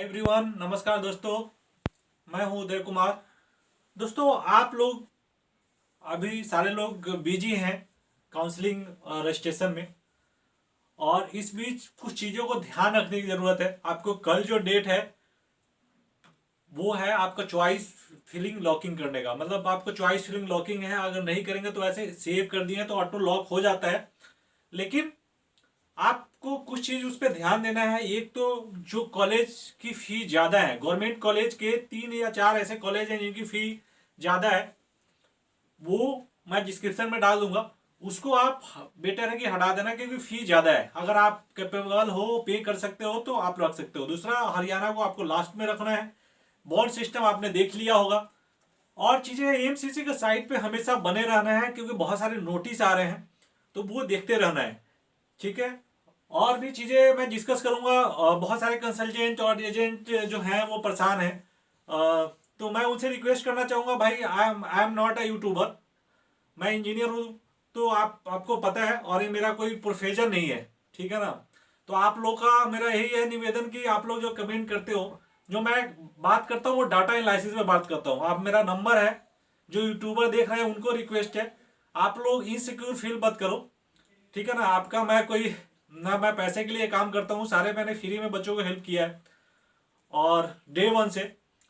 Everyone, नमस्कार दोस्तों। मैं हूं उदय कुमार। दोस्तों, आप लोग अभी सारे लोग बिजी हैं काउंसलिंग रजिस्ट्रेशन में, और इस बीच कुछ चीज़ों को ध्यान रखने की ज़रूरत है। आपको कल जो डेट है वो है आपका चॉइस फिलिंग लॉकिंग करने का। मतलब आपको चॉइस फिलिंग लॉकिंग है, अगर नहीं करेंगे तो ऐसे सेव कर दिए तो ऑटो लॉक हो जाता है। लेकिन आपको कुछ चीज उस पर ध्यान देना है। एक तो जो कॉलेज की फी ज्यादा है, गवर्नमेंट कॉलेज के 3 या 4 ऐसे कॉलेज हैं जिनकी फी ज्यादा है, वो मैं डिस्क्रिप्शन में डाल दूंगा। उसको आप बेटर है कि हटा देना, क्योंकि फी ज्यादा है। अगर आप कैपेबल हो, पे कर सकते हो, तो आप रख सकते हो। दूसरा, हरियाणा को आपको लास्ट में रखना है। बॉन्ड सिस्टम आपने देख लिया होगा। और चीजें एमसीसी के साइट पे हमेशा बने रहना है, क्योंकि बहुत सारे नोटिस आ रहे हैं, तो वो देखते रहना है। ठीक है। और भी चीज़ें मैं डिस्कस करूंगा। बहुत सारे कंसल्टेंट और एजेंट जो हैं वो परेशान हैं। तो मैं उनसे रिक्वेस्ट करना चाहूँगा, भाई I am not a YouTuber, मैं इंजीनियर हूँ। तो आपको पता है, और ये मेरा कोई प्रोफेशन नहीं है। ठीक है ना। तो आप लोग का मेरा यही है निवेदन कि आप लोग जो कमेंट करते हो, जो मैं बात करता हूँ वो डाटा एनालिसिस में बात करता हूँ। आप, मेरा नंबर है, जो यूट्यूबर देख रहे हैं उनको रिक्वेस्ट है, आप लोग इनसिक्योर फील मत करो। ठीक है ना। आपका मैं कोई ना, मैं पैसे के लिए काम करता हूँ, सारे मैंने फ्री में बच्चों को हेल्प किया है, और डे वन से,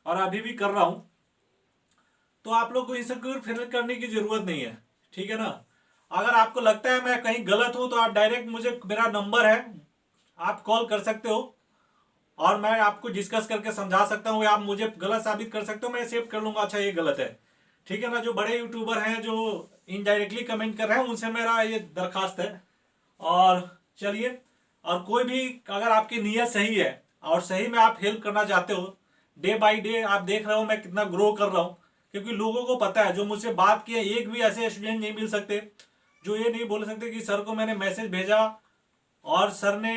और अभी भी कर रहा हूँ। तो आप लोग को इनसिक्योर फील करने की जरूरत नहीं है। ठीक है ना। अगर आपको लगता है मैं कहीं गलत हूँ, तो आप डायरेक्ट मुझे, मेरा नंबर है, आप कॉल कर सकते हो, और मैं आपको डिस्कस करके समझा सकता हूँ, या आप मुझे गलत साबित कर सकते हो, मैं एक्सेप्ट कर लूंगा, अच्छा ये गलत है। ठीक है ना। जो बड़े यूट्यूबर हैं जो इनडायरेक्टली कमेंट कर रहे हैं, उनसे मेरा ये दरखास्त है। और चलिए, और कोई भी अगर आपकी नीयत सही है और सही में आप हेल्प करना चाहते हो, डे बाय डे आप देख रहे हो मैं कितना ग्रो कर रहा हूँ। क्योंकि लोगों को पता है, जो मुझसे बात किए, एक भी ऐसे स्टूडेंट नहीं मिल सकते जो ये नहीं बोल सकते कि सर को मैंने मैसेज भेजा और सर ने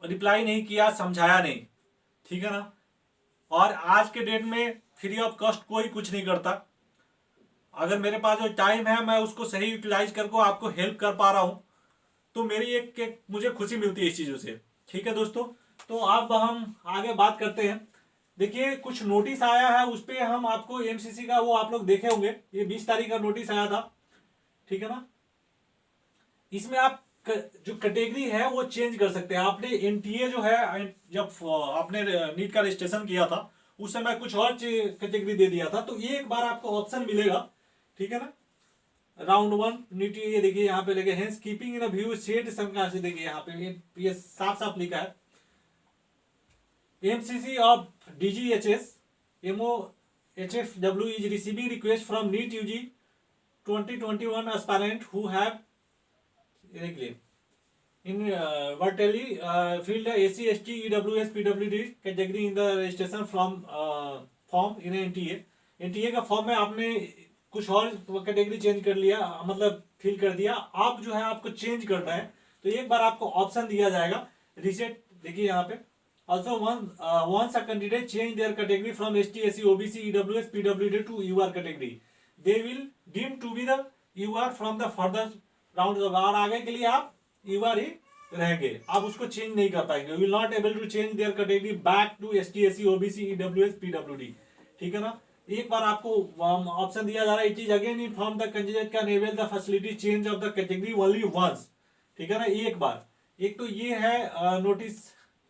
रिप्लाई नहीं किया, समझाया नहीं। ठीक है ना। और आज के डेट में फ्री ऑफ कॉस्ट कोई कुछ नहीं करता। अगर मेरे पास जो टाइम है, मैं उसको सही यूटिलाइज करके आपको हेल्प कर पा रहा हूँ, तो मेरी एक मुझे खुशी मिलती है इस चीज़ों से। ठीक है दोस्तों। तो अब हम आगे बात करते हैं। देखिए, कुछ नोटिस आया है, उस पर हम आपको एमसीसी का, वो आप लोग देखे होंगे, ये 20 तारीख का नोटिस आया था। ठीक है ना। इसमें आप जो कैटेगरी है वो चेंज कर सकते हैं। आपने एनटीए जो है, जब आपने नीट का रजिस्ट्रेशन किया था, उस समय कुछ और कैटेगरी दे दिया था, तो एक बार आपको ऑप्शन मिलेगा। ठीक है ना। राउंड वन नीट, ये देखिए यहाँ पे लगे हैं, कीपिंग इन व्यू सेट शंका से, देखिए यहाँ पे ये साफ साफ लिखा है, MCC of DGHS MO HFW is receiving request from NEET UG 2021 aspirant who have in vertically filled SC ST EWS PWD category in the registration from form in NTA का फॉर्म में आपने कुछ और कैटेगरी चेंज कर लिया, मतलब fill कर दिया, आप जो है आपको चेंज करना है, तो एक बार आपको ऑप्शन दिया जाएगा रीसेट। देखिए यहाँ पे, also once a candidate change their category from ST SC OBC EWS PWD to UR category, they will deem to be the UR from the further round। और आगे के लिए आप UR ही रहेंगे, आप उसको चेंज नहीं कर पाएंगे। Will not able to change their category back to ST SC OBC EWS PWD। ठीक है ना। एक बार आपको ऑप्शन दिया जा रहा है, it is again inform the candidate can avail the facility change of the category only once. ठीक है ना, एक बार। एक तो ये है नोटिस।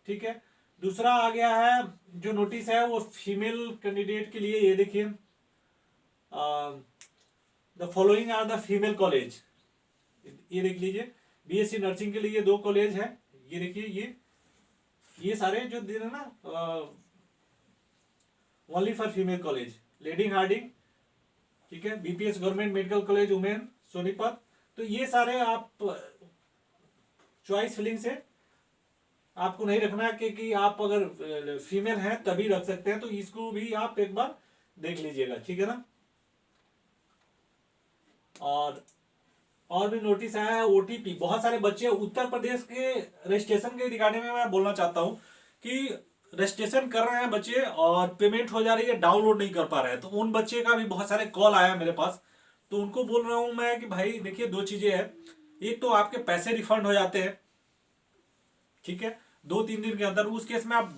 ठीक है। दूसरा आ गया है जो नोटिस है, वो फीमेल कैंडिडेट के लिए, ये देखिए, the following are the female college, ये देख लीजिए, बीएससी नर्सिंग के लिए 2 कॉलेज है। ये देखिए, ये सारे जो दे रहे ना, only for female college, Lady Hardinge, ठीक है, BPS government medical college women Sonipat. तो ये सारे आप चॉइस फिलिंग से आपको नहीं रखना, क्योंकि आप अगर फीमेल हैं तभी रख सकते हैं, तो इसको भी आप एक बार देख लीजिएगा। ठीक है ना। और भी नोटिस आया है ओटीपी। बहुत सारे बच्चे उत्तर प्रदेश के रजिस्ट्रेशन के रिगार्डिंग में मैं बोलना चाहता हूँ कि रजिस्ट्रेशन कर रहे हैं बच्चे और पेमेंट हो जा रही है, डाउनलोड नहीं कर पा रहे हैं। तो उन बच्चे का भी बहुत सारे कॉल आया मेरे पास, तो उनको बोल रहा हूँ मैं कि भाई देखिए, 2 चीजें हैं। एक तो आपके पैसे रिफंड हो जाते हैं, ठीक है। 2-3 दिन के अंदर, उस केस में आप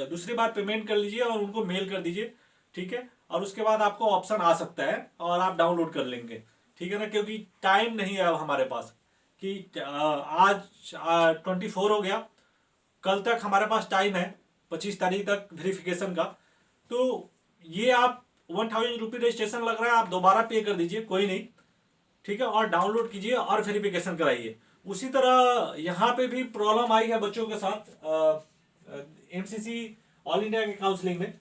दूसरी बार पेमेंट कर लीजिए और उनको मेल कर दीजिए, ठीक है। और उसके बाद आपको ऑप्शन आ सकता है और आप डाउनलोड कर लेंगे, ठीक है ना, क्योंकि टाइम नहीं है अब हमारे पास कि आज 24 हो गया, कल तक हमारे पास टाइम है 25 तारीख तक वेरिफिकेशन का। तो ये आप 1000 रुपये रजिस्ट्रेशन लग रहा है, आप दोबारा पे कर दीजिए, कोई नहीं, ठीक है, और डाउनलोड कीजिए और वेरिफिकेशन कराइए। उसी तरह यहाँ पे भी प्रॉब्लम आई है बच्चों के साथ एमसीसी ऑल इंडिया के काउंसलिंग में।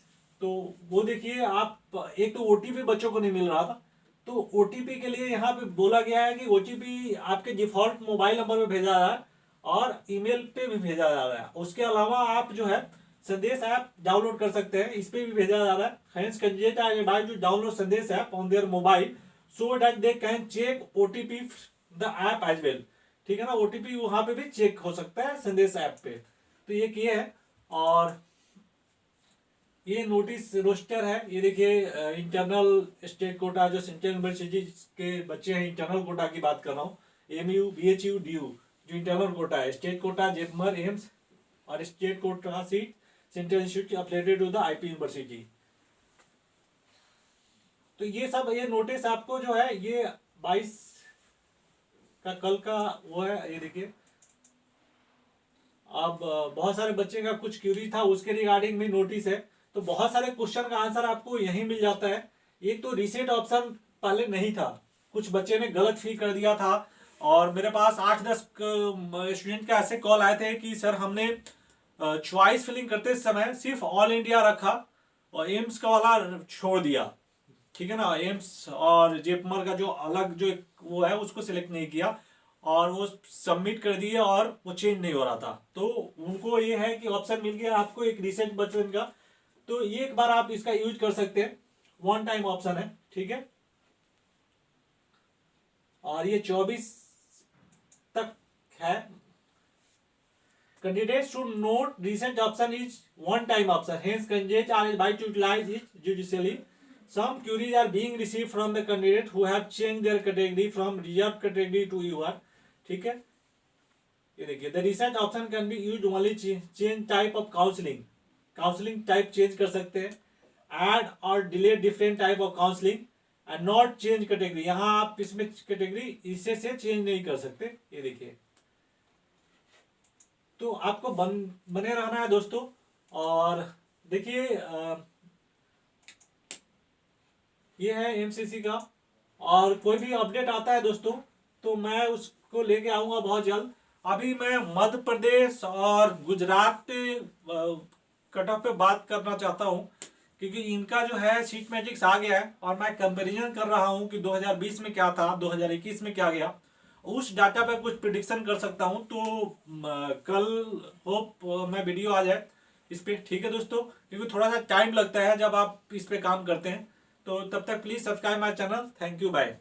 तो वो देखिए, आप एक तो ओटीपी बच्चों को नहीं मिल रहा था, तो ओटीपी के लिए यहाँ पे बोला गया है कि ओटीपी आपके डिफॉल्ट मोबाइल नंबर में भेजा जा रहा है और ईमेल पे भी भेजा जा रहा है। उसके अलावा आप जो है संदेश ऐप डाउनलोड कर सकते हैं, इस पे भी भेजा जा रहा है। Hence candidate are advised to download संदेश app on their mobile so that they can check OTP the app as well, ठीक है ना, ओटीपी वहां पे भी चेक हो सकता है संदेश ऐप पे। तो ये किए है। और ये नोटिस रोस्टर है, ये देखिए इंटरनल स्टेट कोटा, जो सेंट्रल यूनिवर्सिटी के बच्चे हैं, इंटरनल कोटा की बात कर रहा हूँ, एमयू बीएचयू डीयू, जो इंटरनल कोटा है, स्टेट कोटा जेपमर एम्स और state quota seat central institute affiliated to the IP university. तो ये सब, ये नोटिस आपको जो है ये 22 का कल का वो है, ये देखिए। अब बहुत सारे बच्चे का कुछ क्यूरी था, उसके रिगार्डिंग भी नोटिस है। तो बहुत सारे क्वेश्चन का आंसर आपको यहीं मिल जाता है। एक तो रीसेट ऑप्शन पहले नहीं था, कुछ बच्चे ने गलत फिल कर दिया था, और मेरे पास 8-10 स्टूडेंट का ऐसे कॉल आए थे कि सर हमने चॉइस फिलिंग करते समय सिर्फ ऑल इंडिया रखा और एम्स का वाला छोड़ दिया, ठीक है ना, एम्स और जेपमर का जो अलग जो वो है उसको सिलेक्ट नहीं किया और वो सबमिट कर दिए और वो चेंज नहीं हो रहा था। तो उनको ये है कि ऑप्शन मिल गया आपको एक रिसेंट बचपन का, तो ये एक बार आप इसका यूज कर सकते हैं, वन टाइम ऑप्शन है, ठीक है। और ये 24 तक है। Candidates should note recent option is one time option, hence candidates are advised to utilize it judiciously. Some queries are being received from the candidate who have changed their category from reserved category to UR, ठीक है। ये देखिए, the recent option can be used only change type of counseling, counselling type change कर सकते हैं, add और delete different type of counseling and not change category, यहाँ आप इसमें कैटेगरी इससे से चेंज नहीं कर सकते, ये देखिए। तो आपको बने रहना है दोस्तों। और देखिए ये है एमसीसी का, और कोई भी अपडेट आता है दोस्तों तो मैं उसको लेके आऊंगा बहुत जल्द। अभी मैं मध्य प्रदेश और गुजरात कट ऑफ पे बात करना चाहता हूं, क्योंकि इनका जो है सीट मैट्रिक्स आ गया है और मैं कंपैरिजन कर रहा हूं कि 2020 में क्या था, 2021 में क्या गया, उस डाटा पे कुछ प्रिडिक्शन कर सकता हूं। तो कल होप मैं वीडियो आ जाए इस पे, ठीक है दोस्तों, क्योंकि थोड़ा सा टाइम लगता है जब आप इस पे काम करते हैं। तो तब तक please subscribe my channel. Thank you, bye.